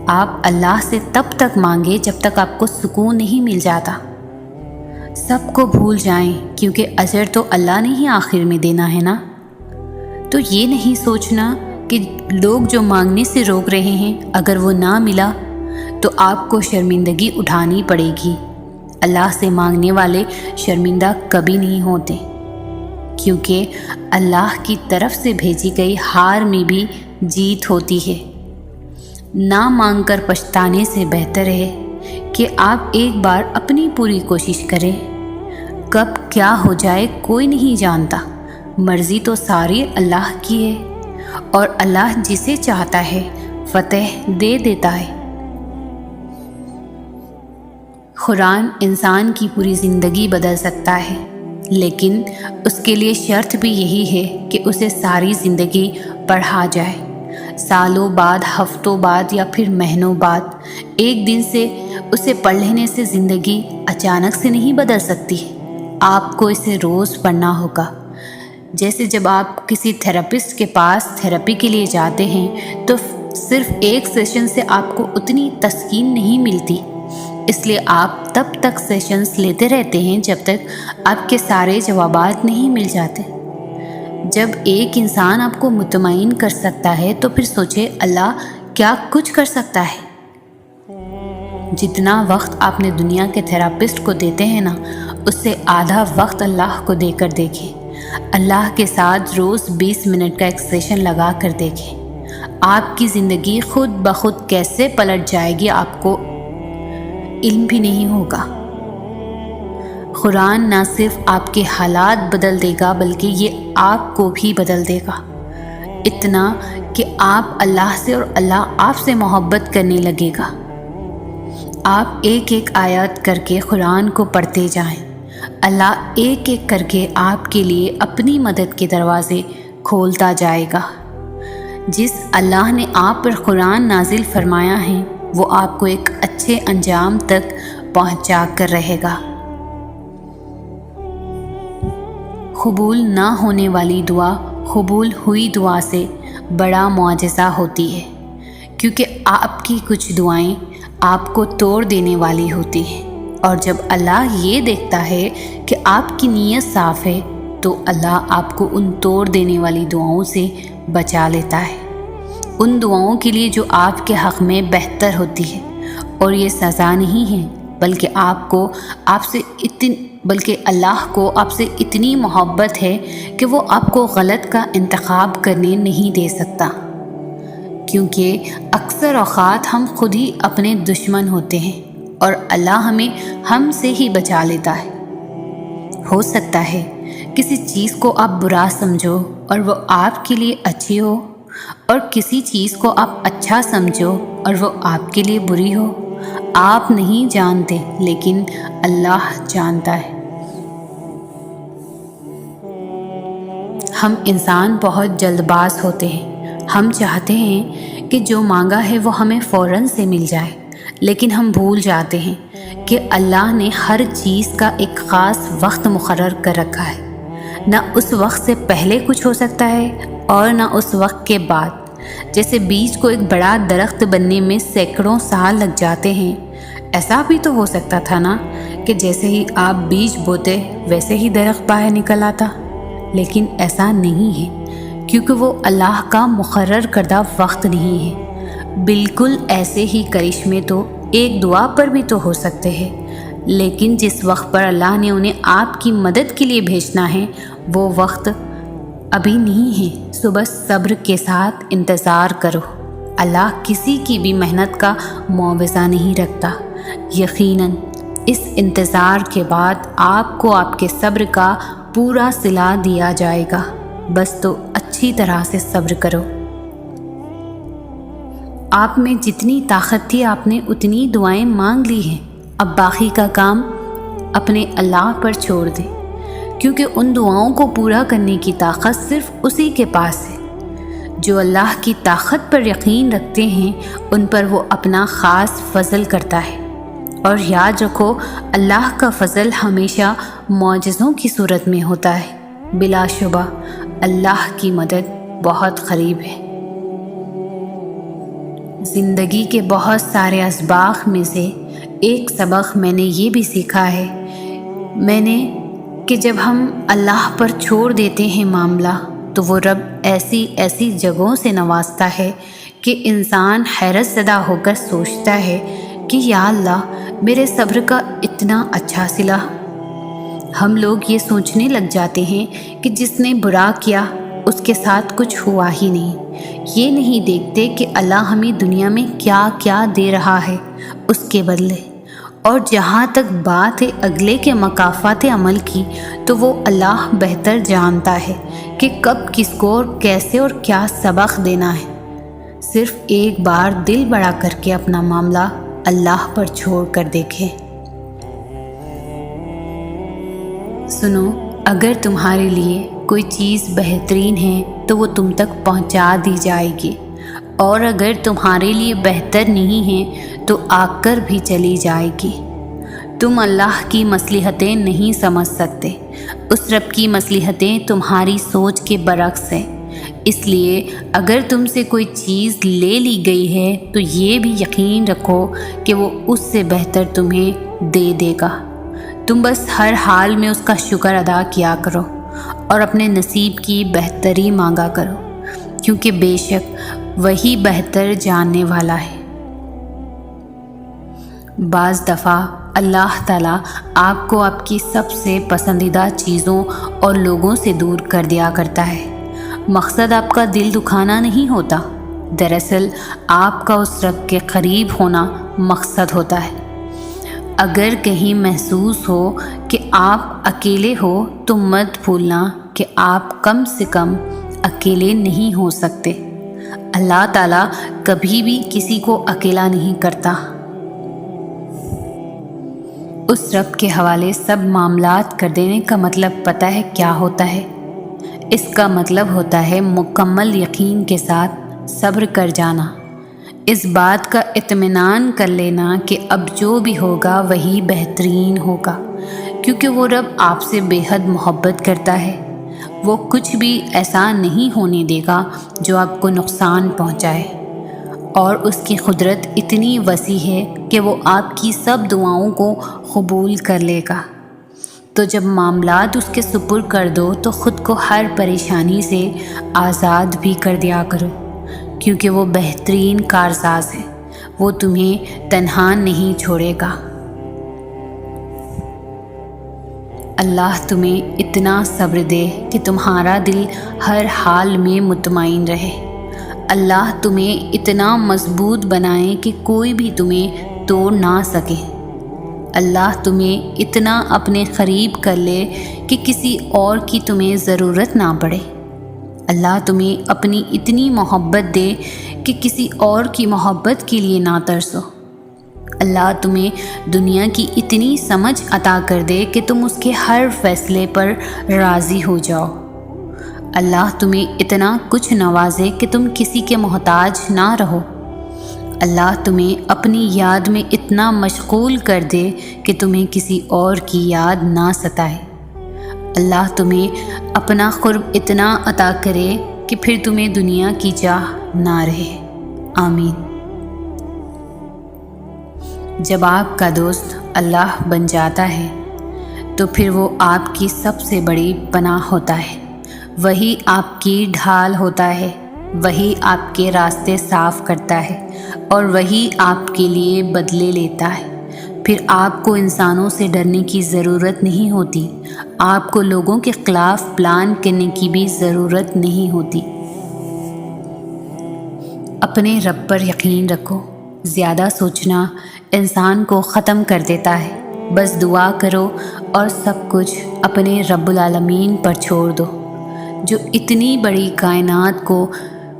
آپ اللہ سے تب تک مانگے جب تک آپ کو سکون نہیں مل جاتا۔ سب کو بھول جائیں، کیونکہ اجر تو اللہ نے ہی آخر میں دینا ہے نا۔ تو یہ نہیں سوچنا کہ لوگ جو مانگنے سے روک رہے ہیں اگر وہ نہ ملا تو آپ کو شرمندگی اٹھانی پڑے گی۔ اللہ سے مانگنے والے شرمندہ کبھی نہیں ہوتے، کیونکہ اللہ کی طرف سے بھیجی گئی ہار میں بھی جیت ہوتی ہے۔ نہ مانگ کر پچھتانے سے بہتر ہے کہ آپ ایک بار اپنی پوری کوشش کریں۔ کب کیا ہو جائے کوئی نہیں جانتا، مرضی تو ساری اللہ کی ہے، اور اللہ جسے چاہتا ہے فتح دے دیتا ہے۔ قرآن انسان کی پوری زندگی بدل سکتا ہے، لیکن اس کے لیے شرط بھی یہی ہے کہ اسے ساری زندگی پڑھا جائے۔ سالوں بعد، ہفتوں بعد یا پھر مہینوں بعد ایک دن سے اسے پڑھ لینے سے زندگی اچانک سے نہیں بدل سکتی۔ آپ کو اسے روز پڑھنا ہوگا، جیسے جب آپ کسی تھراپسٹ کے پاس تھراپی کے لیے جاتے ہیں تو صرف ایک سیشن سے آپ کو اتنی تسکین نہیں ملتی، اس لیے آپ تب تک سیشنز لیتے رہتے ہیں جب تک آپ کے سارے جوابات نہیں مل جاتے۔ جب ایک انسان آپ کو مطمئن کر سکتا ہے تو پھر سوچے اللہ کیا کچھ کر سکتا ہے۔ جتنا وقت آپ نے دنیا کے تھراپسٹ کو دیتے ہیں نا، اس سے آدھا وقت اللہ کو دے کر دیکھیں۔ اللہ کے ساتھ روز 20 منٹ کا ایک سیشن لگا کر دیکھیں، آپ کی زندگی خود بخود کیسے پلٹ جائے گی آپ کو علم بھی نہیں ہوگا۔ قرآن نہ صرف آپ کے حالات بدل دے گا بلکہ یہ آپ کو بھی بدل دے گا، اتنا کہ آپ اللہ سے اور اللہ آپ سے محبت کرنے لگے گا۔ آپ ایک ایک آیات کر کے قرآن کو پڑھتے جائیں، اللہ ایک ایک کر کے آپ کے لیے اپنی مدد کے دروازے کھولتا جائے گا۔ جس اللہ نے آپ پر قرآن نازل فرمایا ہے وہ آپ کو ایک اچھے انجام تک پہنچا کر رہے گا۔ قبول نہ ہونے والی دعا قبول ہوئی دعا سے بڑا معجزہ ہوتی ہے، کیونکہ آپ کی کچھ دعائیں آپ کو توڑ دینے والی ہوتی ہیں، اور جب اللہ یہ دیکھتا ہے کہ آپ کی نیت صاف ہے تو اللہ آپ کو ان توڑ دینے والی دعاؤں سے بچا لیتا ہے، ان دعاؤں کے لیے جو آپ کے حق میں بہتر ہوتی ہے، اور یہ سزا نہیں ہے بلکہ اللہ کو آپ سے اتنی محبت ہے کہ وہ آپ کو غلط کا انتخاب کرنے نہیں دے سکتا، کیونکہ اکثر اوقات ہم خود ہی اپنے دشمن ہوتے ہیں اور اللہ ہمیں ہم سے ہی بچا لیتا ہے۔ ہو سکتا ہے کسی چیز کو آپ برا سمجھو اور وہ آپ کے لیے اچھی ہو، اور کسی چیز کو آپ اچھا سمجھو اور وہ آپ کے لیے بری ہو۔ آپ نہیں جانتے لیکن اللہ جانتا ہے۔ ہم انسان بہت جلد باز ہوتے ہیں، ہم چاہتے ہیں کہ جو مانگا ہے وہ ہمیں فوراً سے مل جائے، لیکن ہم بھول جاتے ہیں کہ اللہ نے ہر چیز کا ایک خاص وقت مقرر کر رکھا ہے، نہ اس وقت سے پہلے کچھ ہو سکتا ہے اور نہ اس وقت کے بعد۔ جیسے بیج کو ایک بڑا درخت بننے میں سینکڑوں سال لگ جاتے ہیں، ایسا بھی تو ہو سکتا تھا نا کہ جیسے ہی آپ بیج بوتے ویسے ہی درخت باہر نکل آتا، لیکن ایسا نہیں ہے کیونکہ وہ اللہ کا مقرر کردہ وقت نہیں ہے۔ بالکل ایسے ہی کرشمے تو ایک دعا پر بھی تو ہو سکتے ہیں، لیکن جس وقت پر اللہ نے انہیں آپ کی مدد کے لیے بھیجنا ہے وہ وقت ابھی نہیں ہے۔ سو بس صبر کے ساتھ انتظار کرو، اللہ کسی کی بھی محنت کا معاوضہ نہیں رکھتا۔ یقیناً اس انتظار کے بعد آپ کو آپ کے صبر کا پورا صلہ دیا جائے گا، بس تو اچھی طرح سے صبر کرو۔ آپ میں جتنی طاقت تھی آپ نے اتنی دعائیں مانگ لی ہیں، اب باقی کا کام اپنے اللہ پر چھوڑ دیں، کیونکہ ان دعاؤں کو پورا کرنے کی طاقت صرف اسی کے پاس ہے۔ جو اللہ کی طاقت پر یقین رکھتے ہیں ان پر وہ اپنا خاص فضل کرتا ہے، اور یاد رکھو اللہ کا فضل ہمیشہ معجزوں کی صورت میں ہوتا ہے۔ بلا شبہ اللہ کی مدد بہت قریب ہے۔ زندگی کے بہت سارے اسباق میں سے ایک سبق میں نے یہ بھی سیکھا ہے کہ جب ہم اللہ پر چھوڑ دیتے ہیں معاملہ تو وہ رب ایسی جگہوں سے نوازتا ہے کہ انسان حیرت زدہ ہو کر سوچتا ہے کہ یا اللہ میرے صبر کا اتنا اچھا صلہ۔ ہم لوگ یہ سوچنے لگ جاتے ہیں کہ جس نے برا کیا اس کے ساتھ کچھ ہوا ہی نہیں، یہ نہیں دیکھتے کہ اللہ ہمیں دنیا میں کیا کیا دے رہا ہے اس کے بدلے۔ اور جہاں تک بات ہے اگلے کے مکافات عمل کی تو وہ اللہ بہتر جانتا ہے کہ کب کس کو اور کیسے اور کیا سبق دینا ہے۔ صرف ایک بار دل بڑا کر کے اپنا معاملہ اللہ پر چھوڑ کر دیکھیں۔ سنو، اگر تمہارے لیے کوئی چیز بہترین ہے تو وہ تم تک پہنچا دی جائے گی، اور اگر تمہارے لیے بہتر نہیں ہے تو آ کر بھی چلی جائے گی۔ تم اللہ کی مصلحتیں نہیں سمجھ سکتے، اس رب کی مصلحتیں تمہاری سوچ کے برعکس ہیں۔ اس لیے اگر تم سے کوئی چیز لے لی گئی ہے تو یہ بھی یقین رکھو کہ وہ اس سے بہتر تمہیں دے دے گا۔ تم بس ہر حال میں اس کا شکر ادا کیا کرو اور اپنے نصیب کی بہتری مانگا کرو، کیونکہ بے شک وہی بہتر جاننے والا ہے۔ بعض دفعہ اللہ تعالیٰ آپ کو آپ کی سب سے پسندیدہ چیزوں اور لوگوں سے دور کر دیا کرتا ہے۔ مقصد آپ کا دل دکھانا نہیں ہوتا، دراصل آپ کا اس رب کے قریب ہونا مقصد ہوتا ہے۔ اگر کہیں محسوس ہو کہ آپ اکیلے ہو تو مت بھولنا کہ آپ کم سے کم اکیلے نہیں ہو سکتے۔ اللہ تعالیٰ کبھی بھی کسی کو اکیلا نہیں کرتا۔ اس رب کے حوالے سب معاملات کر دینے کا مطلب پتہ ہے کیا ہوتا ہے؟ اس کا مطلب ہوتا ہے مکمل یقین کے ساتھ صبر کر جانا، اس بات کا اطمینان کر لینا کہ اب جو بھی ہوگا وہی بہترین ہوگا، کیونکہ وہ رب آپ سے بے حد محبت کرتا ہے۔ وہ کچھ بھی ایسا نہیں ہونے دے گا جو آپ کو نقصان پہنچائے، اور اس کی قدرت اتنی وسیع ہے کہ وہ آپ کی سب دعاؤں کو قبول کر لے گا۔ تو جب معاملات اس کے سپرد کر دو تو خود کو ہر پریشانی سے آزاد بھی کر دیا کرو، کیونکہ وہ بہترین کارساز ہے، وہ تمہیں تنہا نہیں چھوڑے گا۔ اللہ تمہیں اتنا صبر دے کہ تمہارا دل ہر حال میں مطمئن رہے۔ اللہ تمہیں اتنا مضبوط بنائے کہ کوئی بھی تمہیں توڑ نہ سکے۔ اللہ تمہیں اتنا اپنے قریب کر لے کہ کسی اور کی تمہیں ضرورت نہ پڑے۔ اللہ تمہیں اپنی اتنی محبت دے کہ کسی اور کی محبت کے لیے نہ ترسو۔ اللہ تمہیں دنیا کی اتنی سمجھ عطا کر دے کہ تم اس کے ہر فیصلے پر راضی ہو جاؤ۔ اللہ تمہیں اتنا کچھ نوازے کہ تم کسی کے محتاج نہ رہو۔ اللہ تمہیں اپنی یاد میں اتنا مشغول کر دے کہ تمہیں کسی اور کی یاد نہ ستائے۔ اللہ تمہیں اپنا قرب اتنا عطا کرے کہ پھر تمہیں دنیا کی چاہ نہ رہے۔ آمین۔ جب آپ کا دوست اللہ بن جاتا ہے تو پھر وہ آپ کی سب سے بڑی پناہ ہوتا ہے، وہی آپ کی ڈھال ہوتا ہے، وہی آپ کے راستے صاف کرتا ہے اور وہی آپ کے لیے بدلے لیتا ہے۔ پھر آپ کو انسانوں سے ڈرنے کی ضرورت نہیں ہوتی، آپ کو لوگوں کے خلاف پلان کرنے کی بھی ضرورت نہیں ہوتی۔ اپنے رب پر یقین رکھو، زیادہ سوچنا انسان کو ختم کر دیتا ہے۔ بس دعا کرو اور سب کچھ اپنے رب العالمین پر چھوڑ دو، جو اتنی بڑی کائنات کو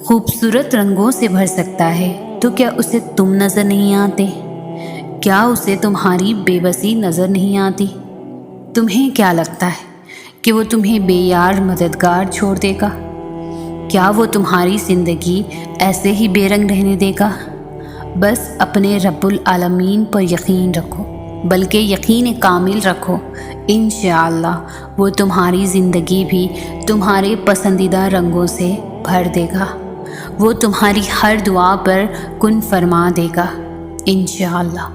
خوبصورت رنگوں سے بھر سکتا ہے۔ تو کیا اسے تم نظر نہیں آتے؟ کیا اسے تمہاری بے بسی نظر نہیں آتی؟ تمہیں کیا لگتا ہے کہ وہ تمہیں بے یار مددگار چھوڑ دے گا؟ کیا وہ تمہاری زندگی ایسے ہی بے رنگ رہنے دے گا؟ بس اپنے رب العالمین پر یقین رکھو، بلکہ یقین کامل رکھو۔ انشاءاللہ وہ تمہاری زندگی بھی تمہارے پسندیدہ رنگوں سے بھر دے گا، وہ تمہاری ہر دعا پر کن فرما دے گا انشاءاللہ۔